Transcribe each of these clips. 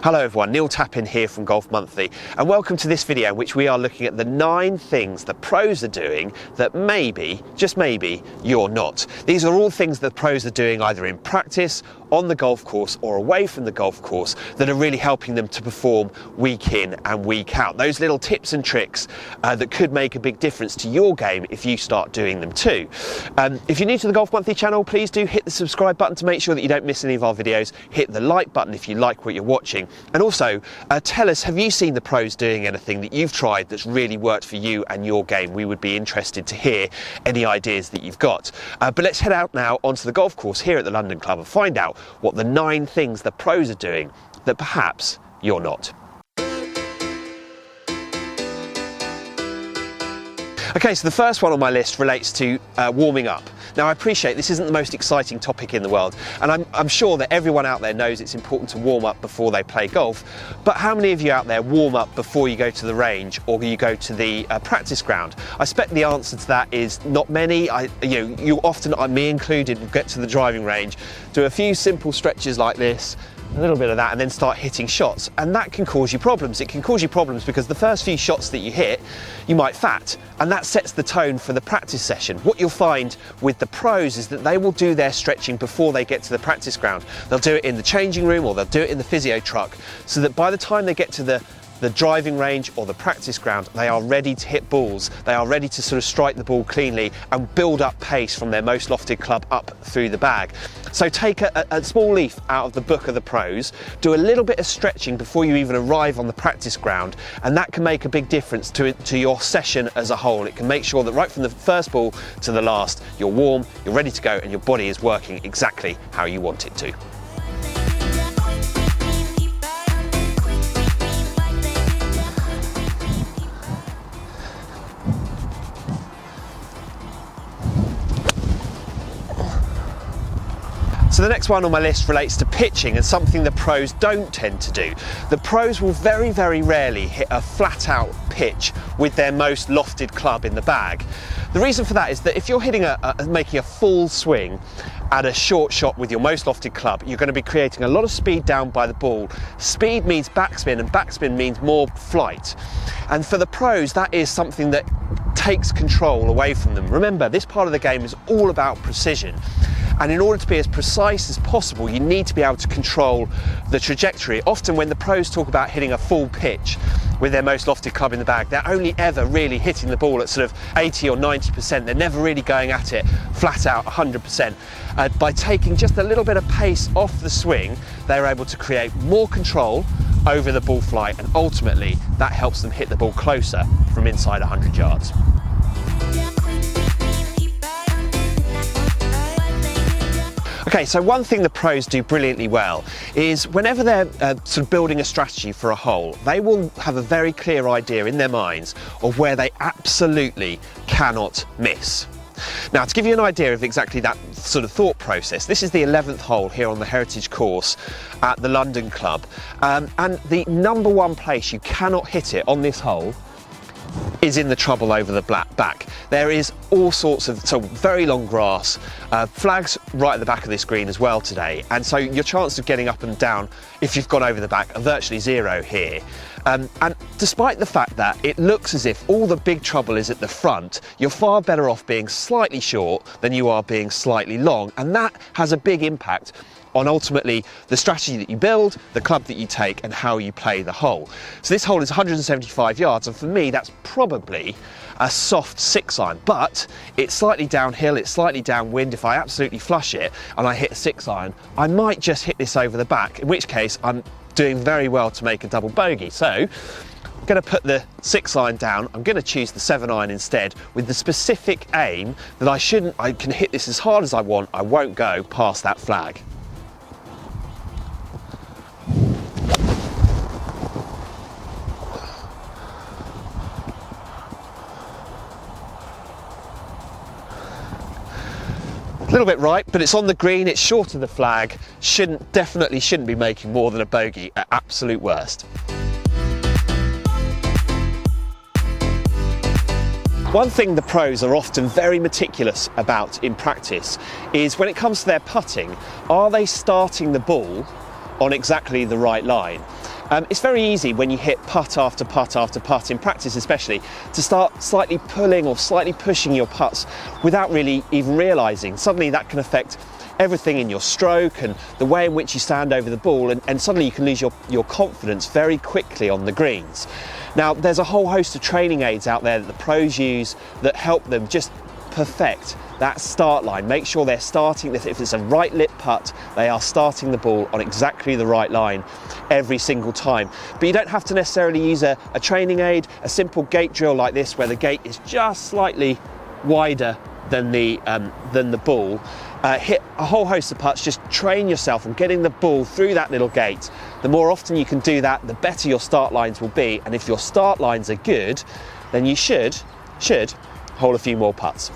Hello everyone, Neil Tappin here from Golf Monthly, and welcome to this video in which we are looking at the 9 things the pros are doing that maybe, just maybe, you're not. These are all things that pros are doing either in practice, on the golf course or away from the golf course that are really helping them to perform week in and week out. Those little tips and tricks that could make a big difference to your game if you start doing them too. If you're new to the Golf Monthly channel, please do hit the subscribe button to make sure that you don't miss any of our videos. Hit the like button if you like what you're watching. And also, tell us, have you seen the pros doing anything that you've tried that's really worked for you and your game? We would be interested to hear any ideas that you've got. But let's head out now onto the golf course here at the London Club and find out what the 9 things the pros are doing that perhaps you're not. Okay, so the first one on my list relates to warming up. Now, I appreciate this isn't the most exciting topic in the world, and I'm sure that everyone out there knows it's important to warm up before they play golf, but how many of you out there warm up before you go to the range or you go to the practice ground? I expect the answer to that is not many. You often, me included, will get to the driving range, do a few simple stretches like this, a little bit of that, and then start hitting shots, and that can cause you problems. It can cause you problems because the first few shots that you hit, you might fat, and that sets the tone for the practice session. What you'll find with the pros is that they will do their stretching before they get to the practice ground. They'll do it in the changing room or they'll do it in the physio truck, so that by the time they get to the driving range or the practice ground, they are ready to hit balls. They are ready to sort of strike the ball cleanly and build up pace from their most lofted club up through the bag. So take a small leaf out of the book of the pros, do a little bit of stretching before you even arrive on the practice ground, and that can make a big difference to your session as a whole. It can make sure that right from the first ball to the last, you're warm, you're ready to go, and your body is working exactly how you want it to. So the next one on my list relates to pitching, and something the pros don't tend to do. The pros will very, very rarely hit a flat out pitch with their most lofted club in the bag. The reason for that is that if you're hitting making a full swing at a short shot with your most lofted club, you're going to be creating a lot of speed down by the ball. Speed means backspin, and backspin means more flight. And for the pros, that is something that takes control away from them. Remember, this part of the game is all about precision. And in order to be as precise as possible, you need to be able to control the trajectory. Often when the pros talk about hitting a full pitch with their most lofted club in the bag, they're only ever really hitting the ball at sort of 80 or 90%. They're never really going at it flat out 100%. By taking just a little bit of pace off the swing, they're able to create more control over the ball flight, and ultimately that helps them hit the ball closer from inside 100 yards. Okay, so one thing the pros do brilliantly well is whenever they're sort of building a strategy for a hole, they will have a very clear idea in their minds of where they absolutely cannot miss. Now, to give you an idea of exactly that sort of thought process, this is the 11th hole here on the Heritage course at the London Club, and the number one place you cannot hit it on this hole is in the trouble over the back. There is all sorts of, very long grass, flags right at the back of this green as well today, and so your chance of getting up and down if you've gone over the back are virtually zero here. And despite the fact that it looks as if all the big trouble is at the front, you're far better off being slightly short than you are being slightly long, and that has a big impact on ultimately the strategy that you build, the club that you take, and how you play the hole. So this hole is 175 yards, and for me that's probably a soft 6-iron, but it's slightly downhill, it's slightly downwind. If I absolutely flush it and I hit a 6-iron, I might just hit this over the back, in which case I'm doing very well to make a double bogey. So I'm going to put the 6-iron down, I'm going to choose the 7-iron instead, with the specific aim that I can hit this as hard as I want, I won't go past that flag. A little bit right, but it's on the green, it's short of the flag, definitely shouldn't be making more than a bogey at absolute worst. One thing the pros are often very meticulous about in practice is when it comes to their putting, are they starting the ball on exactly the right line? It's very easy when you hit putt after putt after putt, in practice especially, to start slightly pulling or slightly pushing your putts without really even realising. Suddenly that can affect everything in your stroke and the way in which you stand over the ball, and suddenly you can lose your confidence very quickly on the greens. Now, there's a whole host of training aids out there that the pros use that help them just perfect that start line. Make sure they're starting, if it's a right lip putt, they are starting the ball on exactly the right line every single time. But you don't have to necessarily use a training aid. A simple gate drill like this, where the gate is just slightly wider than the ball, hit a whole host of putts. Just train yourself on getting the ball through that little gate. The more often you can do that, the better your start lines will be, and if your start lines are good, then you should hole a few more putts.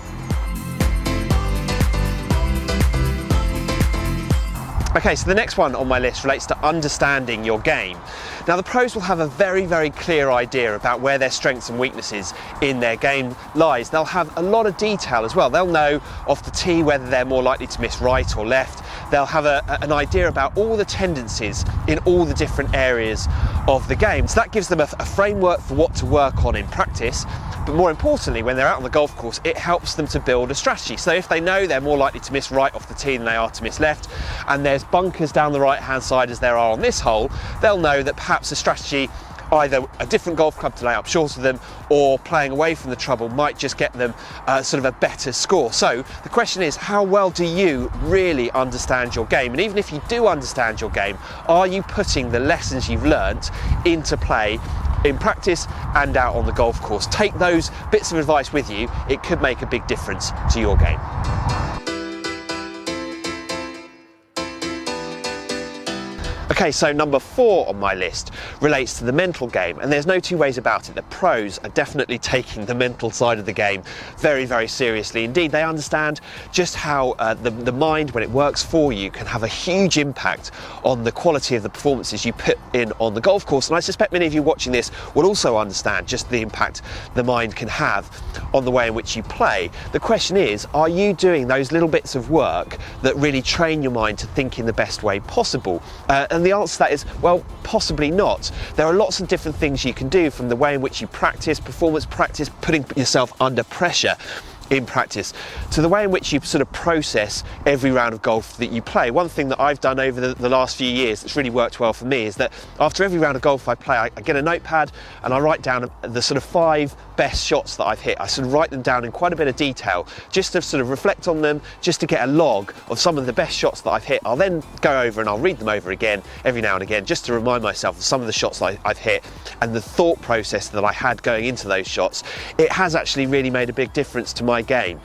Okay, so the next one on my list relates to understanding your game. Now, the pros will have a very, very clear idea about where their strengths and weaknesses in their game lies. They'll have a lot of detail as well. They'll know off the tee whether they're more likely to miss right or left. They'll have an idea about all the tendencies in all the different areas of the game. So that gives them a framework for what to work on in practice. But more importantly, when they're out on the golf course, it helps them to build a strategy. So if they know they're more likely to miss right off the tee than they are to miss left, and there's bunkers down the right hand side as there are on this hole, they'll know that perhaps a strategy, either a different golf club to lay up short of them or playing away from the trouble, might just get them sort of a better score. So the question is, how well do you really understand your game? And even if you do understand your game, are you putting the lessons you've learnt into play in practice and out on the golf course? Take those bits of advice with you. It could make a big difference to your game. Okay, so number 4 on my list relates to the mental game, and there's no two ways about it. The pros are definitely taking the mental side of the game very, very seriously indeed. They understand just how the mind, when it works for you, can have a huge impact on the quality of the performances you put in on the golf course. And I suspect many of you watching this will also understand just the impact the mind can have on the way in which you play. The question is, are you doing those little bits of work that really train your mind to think in the best way possible? And the answer to that is, well, possibly not. There are lots of different things you can do, from the way in which you practice, performance practice, putting yourself under pressure in practice, to the way in which you sort of process every round of golf that you play. One thing that I've done over the last few years that's really worked well for me is that after every round of golf I play, I get a notepad and I write down the sort of 5 best shots that I've hit. I sort of write them down in quite a bit of detail, just to sort of reflect on them, just to get a log of some of the best shots that I've hit. I'll then go over and I'll read them over again every now and again, just to remind myself of some of the shots that I've hit and the thought process that I had going into those shots. It has actually really made a big difference to my game.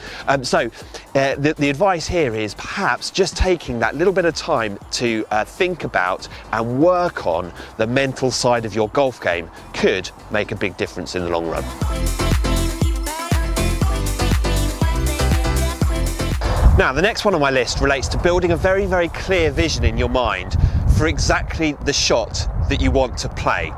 So the advice here is perhaps just taking that little bit of time to think about and work on the mental side of your golf game could make a big difference in the long run. Now, the next one on my list relates to building a very, very clear vision in your mind for exactly the shot that you want to play.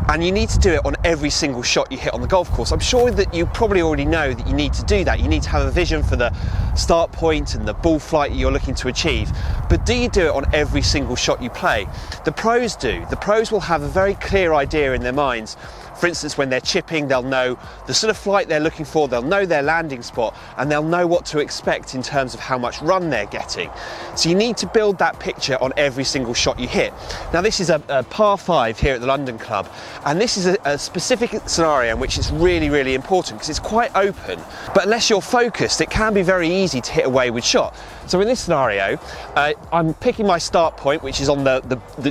And you need to do it on every single shot you hit on the golf course. I'm sure that you probably already know that you need to do that. You need to have a vision for the start point and the ball flight you're looking to achieve. But do you do it on every single shot you play? The pros do. The pros will have a very clear idea in their minds. For instance, when they're chipping, they'll know the sort of flight they're looking for, they'll know their landing spot, and they'll know what to expect in terms of how much run they're getting. So you need to build that picture on every single shot you hit. Now, this is a par 5 here at the London Club, and this is a specific scenario in which it's really, really important because it's quite open. But unless you're focused, it can be very easy to hit a wayward shot. So in this scenario, I'm picking my start point, which is on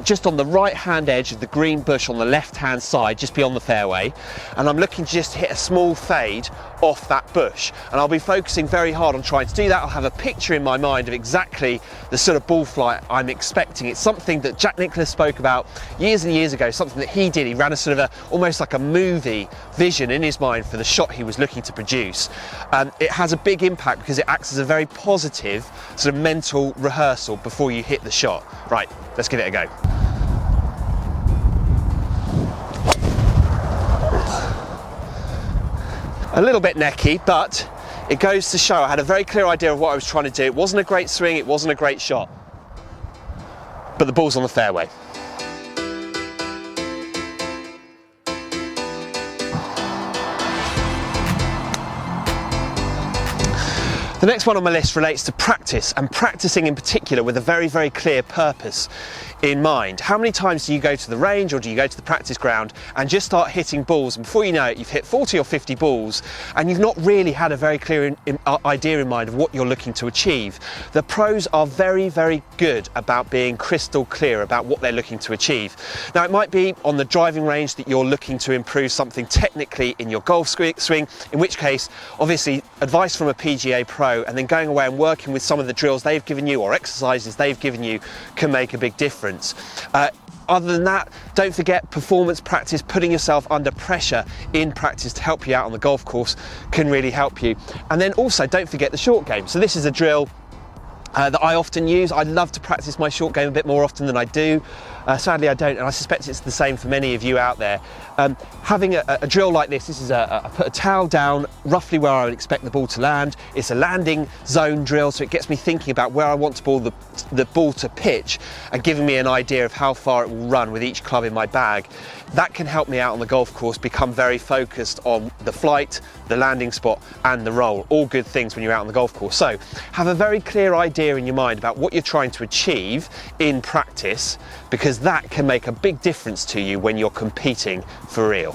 just on the right-hand edge of the green bush on the left-hand side, just beyond the fairway, and I'm looking to just hit a small fade off that bush. And I'll be focusing very hard on trying to do that. I'll have a picture in my mind of exactly the sort of ball flight I'm expecting. It's something that Jack Nicklaus spoke about years and years ago, something that he did. He ran a sort of almost like a movie vision in his mind for the shot he was looking to produce. It has a big impact because it acts as a very positive sort of mental rehearsal before you hit the shot. Right, let's give it a go. A little bit necky, but it goes to show I had a very clear idea of what I was trying to do. It wasn't a great swing, it wasn't a great shot, but the ball's on the fairway. The next one on my list relates to practice, and practicing in particular with a very, very clear purpose in mind. How many times do you go to the range or do you go to the practice ground and just start hitting balls, and before you know it, you've hit 40 or 50 balls and you've not really had a very clear idea in mind of what you're looking to achieve? The pros are very, very good about being crystal clear about what they're looking to achieve. Now, it might be on the driving range that you're looking to improve something technically in your golf swing, in which case, obviously, advice from a PGA pro and then going away and working with some of the drills they've given you or exercises they've given you can make a big difference. Other than that, don't forget performance practice, putting yourself under pressure in practice to help you out on the golf course can really help you. And then also don't forget the short game. So this is a drill that I often use. I love to practice my short game a bit more often than I do. Sadly I don't, and I suspect it's the same for many of you out there. Having a drill like this is I put a towel down roughly where I would expect the ball to land. It's a landing zone drill, so it gets me thinking about where I want the ball to pitch and giving me an idea of how far it will run with each club in my bag. That can help me out on the golf course become very focused on the flight, the landing spot and the roll. All good things when you're out on the golf course. So have a very clear idea in your mind about what you're trying to achieve in practice, because that can make a big difference to you when you're competing for real.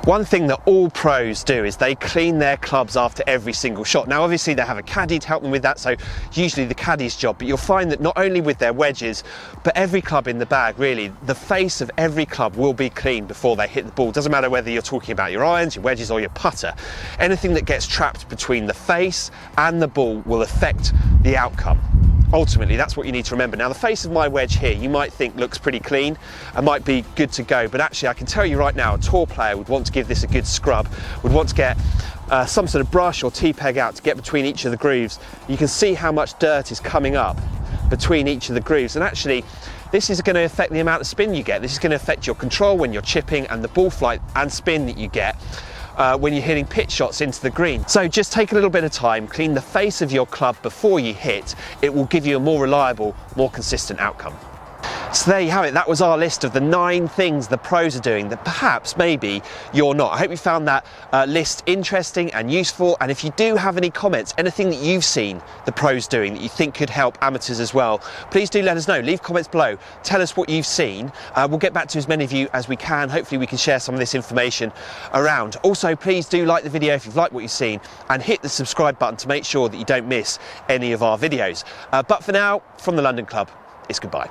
One thing that all pros do is they clean their clubs after every single shot. Now obviously they have a caddy to help them with that, so usually the caddy's job, but you'll find that not only with their wedges, but every club in the bag really, the face of every club will be cleaned before they hit the ball. Doesn't matter whether you're talking about your irons, your wedges or your putter. Anything that gets trapped between the face and the ball will affect the outcome. Ultimately, that's what you need to remember. Now, the face of my wedge here, you might think looks pretty clean and might be good to go, but actually I can tell you right now, a tour player would want to give this a good scrub, would want to get some sort of brush or T-peg out to get between each of the grooves. You can see how much dirt is coming up between each of the grooves, and actually this is going to affect the amount of spin you get. This is going to affect your control when you're chipping and the ball flight and spin that you get when you're hitting pitch shots into the green. So just take a little bit of time, clean the face of your club before you hit. It will give you a more reliable, more consistent outcome. So there you have it. That was our list of the 9 things the pros are doing that perhaps maybe you're not. I hope you found that list interesting and useful, and if you do have any comments, anything that you've seen the pros doing that you think could help amateurs as well, please do let us know. Leave comments below, tell us what you've seen. We'll get back to as many of you as we can. Hopefully we can share some of this information around. Also, please do like the video if you've liked what you've seen, and hit the subscribe button to make sure that you don't miss any of our videos. But for now, from the London Club, it's goodbye.